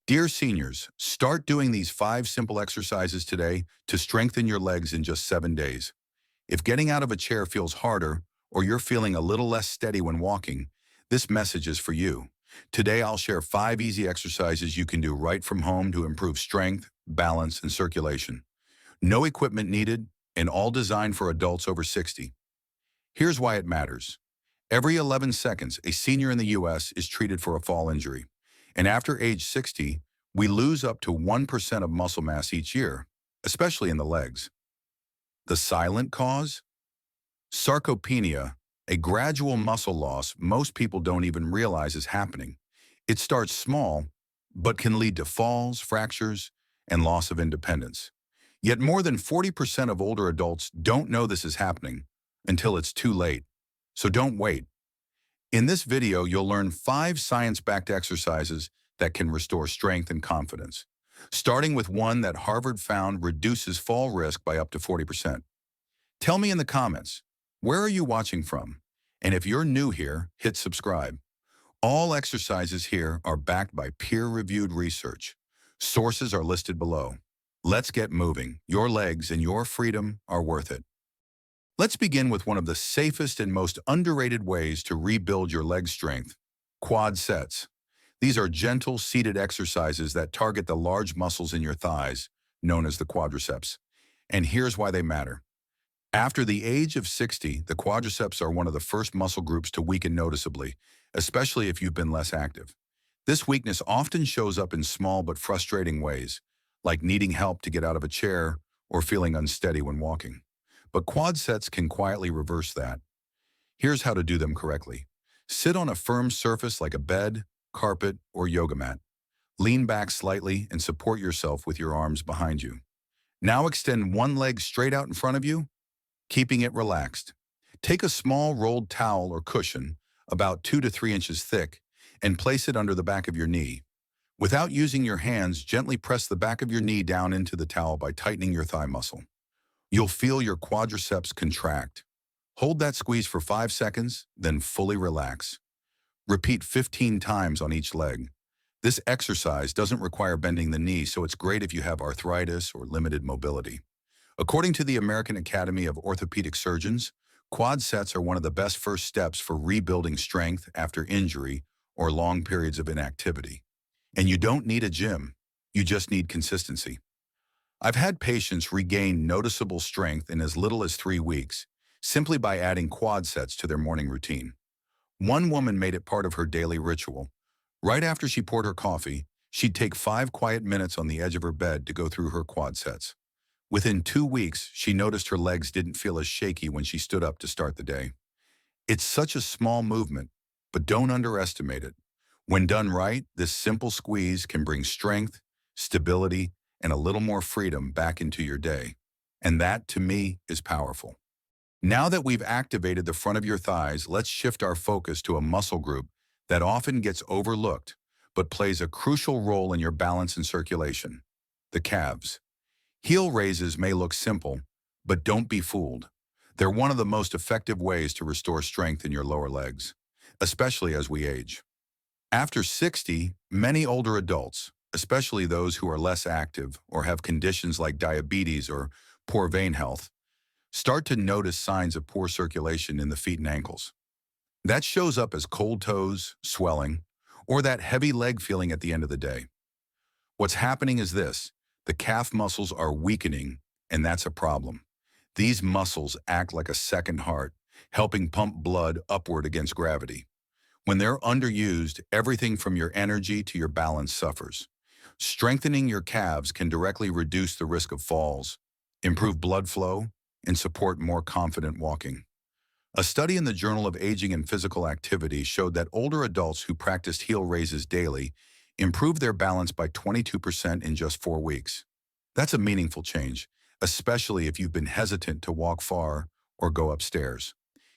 Dear seniors, start doing these 5 simple exercises today to strengthen your legs in just 7 days. If getting out of a chair feels harder or you're feeling a little less steady when walking, this message is for you. Today I'll share 5 easy exercises you can do right from home to improve strength, balance, and circulation. No equipment needed and all designed for adults over 60. Here's why it matters. Every 11 seconds, a senior in the US is treated for a fall injury. And after age 60, we lose up to 1% of muscle mass each year, especially in the legs. The silent cause? Sarcopenia, a gradual muscle loss most people don't even realize is happening. It starts small, but can lead to falls, fractures, and loss of independence. Yet more than 40% of older adults don't know this is happening until it's too late. So don't wait. In this video, you'll learn 5 science-backed exercises that can restore strength and confidence, starting with one that Harvard found reduces fall risk by up to 40%. Tell me in the comments, where are you watching from? And if you're new here, hit subscribe. All exercises here are backed by peer-reviewed research. Sources are listed below. Let's get moving. Your legs and your freedom are worth it. Let's begin with one of the safest and most underrated ways to rebuild your leg strength: quad sets. These are gentle, seated exercises that target the large muscles in your thighs, known as the quadriceps. And here's why they matter. After the age of 60, the quadriceps are one of the first muscle groups to weaken noticeably, especially if you've been less active. This weakness often shows up in small but frustrating ways, like needing help to get out of a chair or feeling unsteady when walking. But quad sets can quietly reverse that. Here's how to do them correctly. Sit on a firm surface like a bed, carpet, or yoga mat. Lean back slightly and support yourself with your arms behind you. Now extend one leg straight out in front of you, keeping it relaxed. Take a small rolled towel or cushion, about 2 to 3 inches thick, and place it under the back of your knee. Without using your hands, gently press the back of your knee down into the towel by tightening your thigh muscle. You'll feel your quadriceps contract. Hold that squeeze for 5 seconds, then fully relax. Repeat 15 times on each leg. This exercise doesn't require bending the knee, so it's great if you have arthritis or limited mobility. According to the American Academy of Orthopedic Surgeons, quad sets are one of the best first steps for rebuilding strength after injury or long periods of inactivity. And you don't need a gym, you just need consistency. I've had patients regain noticeable strength in as little as 3 weeks, simply by adding quad sets to their morning routine. One woman made it part of her daily ritual. Right after she poured her coffee, she'd take 5 quiet minutes on the edge of her bed to go through her quad sets. Within 2 weeks, she noticed her legs didn't feel as shaky when she stood up to start the day. It's such a small movement, but don't underestimate it. When done right, this simple squeeze can bring strength, stability, and a little more freedom back into your day. And that, to me, is powerful. Now that we've activated the front of your thighs, let's shift our focus to a muscle group that often gets overlooked, but plays a crucial role in your balance and circulation: the calves. Heel raises may look simple, but don't be fooled. They're one of the most effective ways to restore strength in your lower legs, especially as we age. After 60, many older adults, especially those who are less active or have conditions like diabetes or poor vein health, start to notice signs of poor circulation in the feet and ankles. That shows up as cold toes, swelling, or that heavy leg feeling at the end of the day. What's happening is this: the calf muscles are weakening, and that's a problem. These muscles act like a second heart, helping pump blood upward against gravity. When they're underused, everything from your energy to your balance suffers. Strengthening your calves can directly reduce the risk of falls, improve blood flow, and support more confident walking. A study in the Journal of Aging and Physical Activity showed that older adults who practiced heel raises daily improved their balance by 22% in just 4 weeks. That's a meaningful change, especially if you've been hesitant to walk far or go upstairs.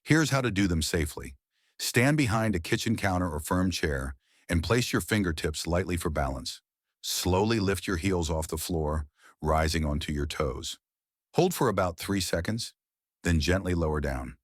Here's how to do them safely. Stand behind a kitchen counter or firm chair and place your fingertips lightly for balance. Slowly lift your heels off the floor, rising onto your toes. Hold for about 3 seconds, then gently lower down.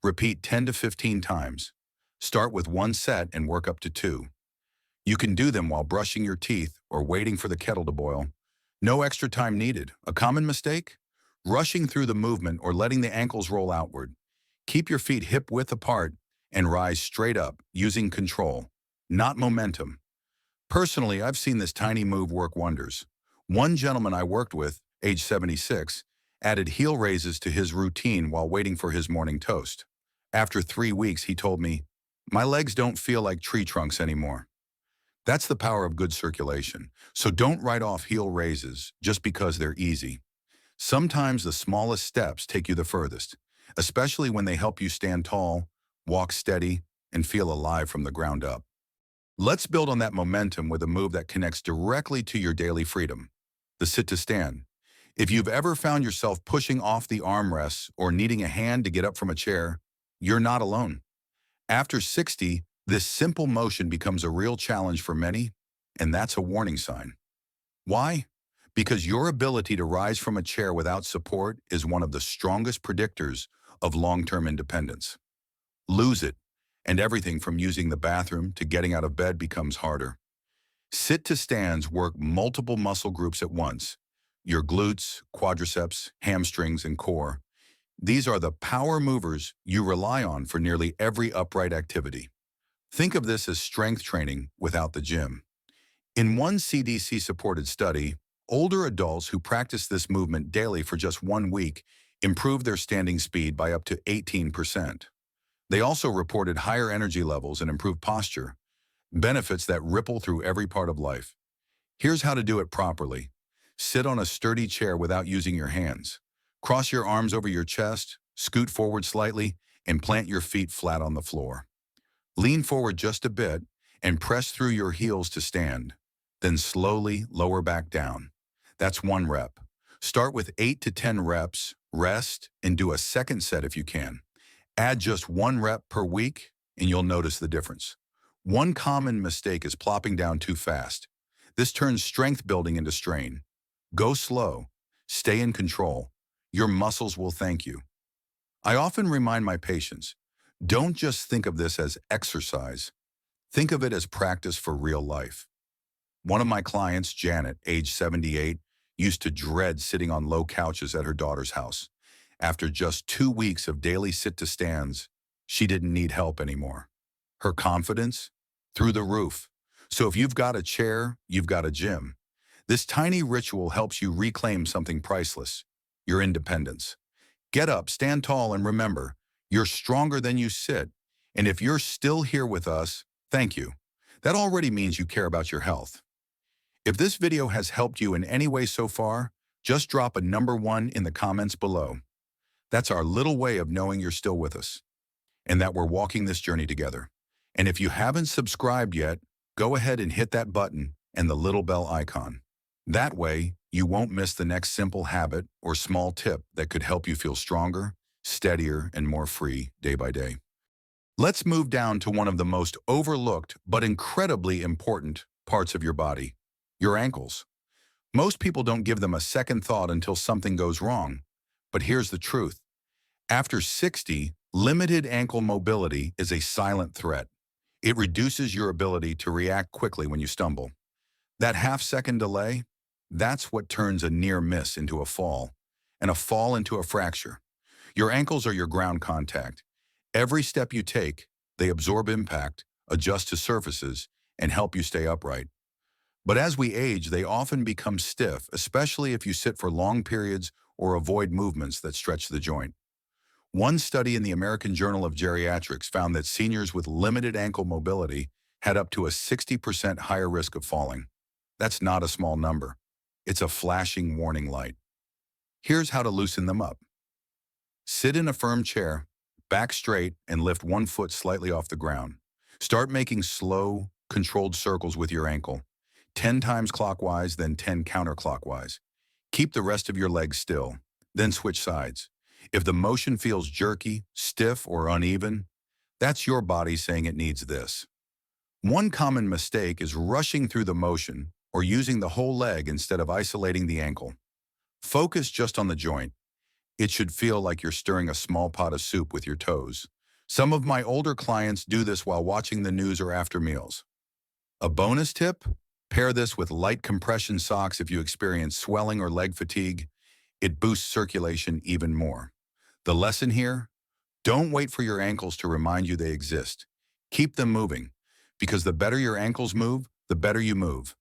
Repeat 10 to 15 times. Start with 1 set and work up to 2. You can do them while brushing your teeth or waiting for the kettle to boil. No extra time needed. A common mistake? Rushing through the movement or letting the ankles roll outward. Keep your feet hip-width apart and rise straight up using control, not momentum. Personally, I've seen this tiny move work wonders. One gentleman I worked with, age 76, added heel raises to his routine while waiting for his morning toast. After 3 weeks, he told me, "My legs don't feel like tree trunks anymore." That's the power of good circulation. So don't write off heel raises just because they're easy. Sometimes the smallest steps take you the furthest, especially when they help you stand tall, walk steady, and feel alive from the ground up. Let's build on that momentum with a move that connects directly to your daily freedom, the sit to stand. If you've ever found yourself pushing off the armrests or needing a hand to get up from a chair, you're not alone. After 60, this simple motion becomes a real challenge for many, and that's a warning sign. Why? Because your ability to rise from a chair without support is one of the strongest predictors of long-term independence. Lose it, and everything from using the bathroom to getting out of bed becomes harder. Sit-to-stands work multiple muscle groups at once: your glutes, quadriceps, hamstrings, and core. These are the power movers you rely on for nearly every upright activity. Think of this as strength training without the gym. In one CDC-supported study, older adults who practiced this movement daily for just 1 week improved their standing speed by up to 18%. They also reported higher energy levels and improved posture, benefits that ripple through every part of life. Here's how to do it properly. Sit on a sturdy chair without using your hands. Cross your arms over your chest, scoot forward slightly, and plant your feet flat on the floor. Lean forward just a bit and press through your heels to stand. Then slowly lower back down. That's 1 rep. Start with 8 to 10 reps, rest, and do a second set if you can. Add just 1 rep per week, and you'll notice the difference. One common mistake is plopping down too fast. This turns strength building into strain. Go slow. Stay in control. Your muscles will thank you. I often remind my patients, don't just think of this as exercise. Think of it as practice for real life. One of my clients, Janet, age 78, used to dread sitting on low couches at her daughter's house. After just 2 weeks of daily sit-to-stands, she didn't need help anymore. Her confidence? Through the roof. So if you've got a chair, you've got a gym. This tiny ritual helps you reclaim something priceless: your independence. Get up, stand tall, and remember, you're stronger than you sit. And if you're still here with us, thank you. That already means you care about your health. If this video has helped you in any way so far, just drop a number 1 in the comments below. That's our little way of knowing you're still with us and that we're walking this journey together. And if you haven't subscribed yet, go ahead and hit that button and the little bell icon. That way, you won't miss the next simple habit or small tip that could help you feel stronger, steadier, and more free day by day. Let's move down to one of the most overlooked but incredibly important parts of your body: your ankles. Most people don't give them a second thought until something goes wrong. But here's the truth. After 60, limited ankle mobility is a silent threat. It reduces your ability to react quickly when you stumble. That half-second delay, that's what turns a near miss into a fall, and a fall into a fracture. Your ankles are your ground contact. Every step you take, they absorb impact, adjust to surfaces, and help you stay upright. But as we age, they often become stiff, especially if you sit for long periods or avoid movements that stretch the joint. One study in the American Journal of Geriatrics found that seniors with limited ankle mobility had up to a 60% higher risk of falling. That's not a small number. It's a flashing warning light. Here's how to loosen them up. Sit in a firm chair, back straight, and lift 1 foot slightly off the ground. Start making slow, controlled circles with your ankle. 10 times clockwise, then 10 counterclockwise. Keep the rest of your legs still, then switch sides. If the motion feels jerky, stiff, or uneven, that's your body saying it needs this. One common mistake is rushing through the motion or using the whole leg instead of isolating the ankle. Focus just on the joint. It should feel like you're stirring a small pot of soup with your toes. Some of my older clients do this while watching the news or after meals. A bonus tip? Pair this with light compression socks if you experience swelling or leg fatigue. It boosts circulation even more. The lesson here? Don't wait for your ankles to remind you they exist. Keep them moving, because the better your ankles move, the better you move.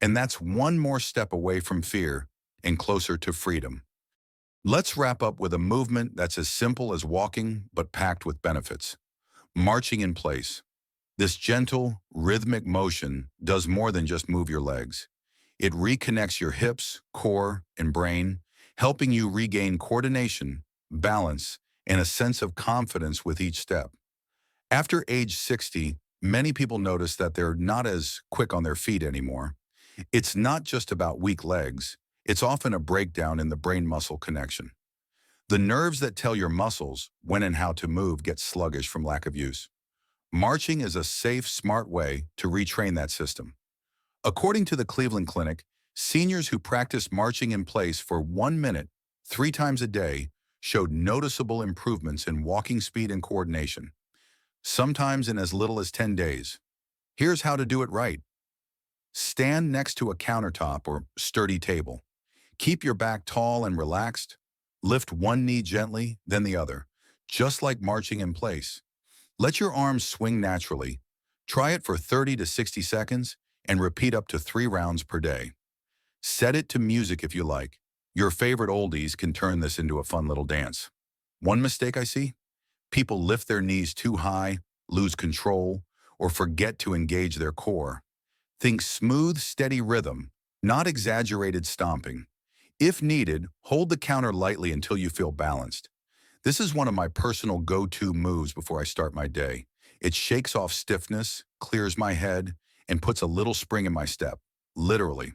And that's one more step away from fear and closer to freedom. Let's wrap up with a movement that's as simple as walking, but packed with benefits. Marching in place. This gentle, rhythmic motion does more than just move your legs. It reconnects your hips, core, and brain, helping you regain coordination, balance, and a sense of confidence with each step. After age 60, many people notice that they're not as quick on their feet anymore. It's not just about weak legs. It's often a breakdown in the brain-muscle connection. The nerves that tell your muscles when and how to move get sluggish from lack of use. Marching is a safe, smart way to retrain that system. According to the Cleveland Clinic, seniors who practiced marching in place for 1 minute, 3 times a day, showed noticeable improvements in walking speed and coordination, sometimes in as little as 10 days. Here's how to do it right. Stand next to a countertop or sturdy table. Keep your back tall and relaxed. Lift one knee gently, then the other, just like marching in place. Let your arms swing naturally. Try it for 30 to 60 seconds and repeat up to 3 rounds per day. Set it to music if you like. Your favorite oldies can turn this into a fun little dance. One mistake I see? People lift their knees too high, lose control, or forget to engage their core. Think smooth, steady rhythm, not exaggerated stomping. If needed, hold the counter lightly until you feel balanced. This is one of my personal go-to moves before I start my day. It shakes off stiffness, clears my head, and puts a little spring in my step, literally.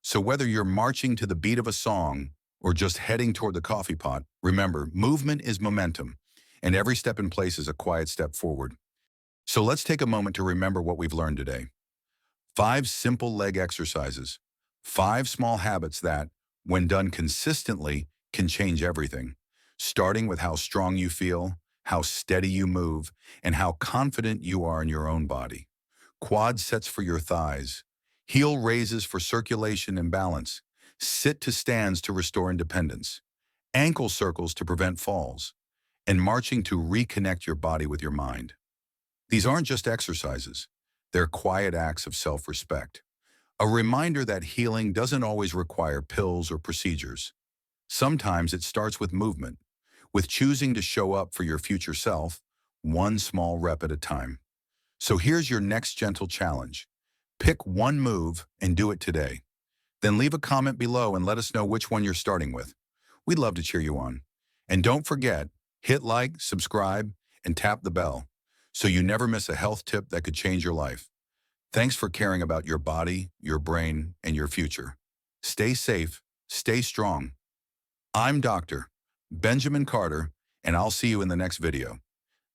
So whether you're marching to the beat of a song or just heading toward the coffee pot, remember, movement is momentum, and every step in place is a quiet step forward. So let's take a moment to remember what we've learned today. 5 simple leg exercises. 5 small habits that, when done consistently, can change everything. Starting with how strong you feel, how steady you move, and how confident you are in your own body. Quad sets for your thighs. Heel raises for circulation and balance. Sit to stands to restore independence. Ankle circles to prevent falls. And marching to reconnect your body with your mind. These aren't just exercises. They're quiet acts of self-respect. A reminder that healing doesn't always require pills or procedures. Sometimes it starts with movement, with choosing to show up for your future self, one small rep at a time. So here's your next gentle challenge. Pick one move and do it today. Then leave a comment below and let us know which one you're starting with. We'd love to cheer you on. And don't forget, hit like, subscribe, and tap the bell so you never miss a health tip that could change your life. Thanks for caring about your body, your brain, and your future. Stay safe, stay strong. I'm Dr. Benjamin Carter, and I'll see you in the next video.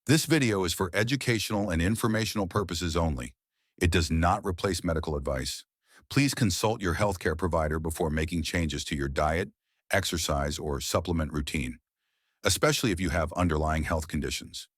This video is for educational and informational purposes only. It does not replace medical advice. Please consult your healthcare provider before making changes to your diet, exercise, or supplement routine, especially if you have underlying health conditions.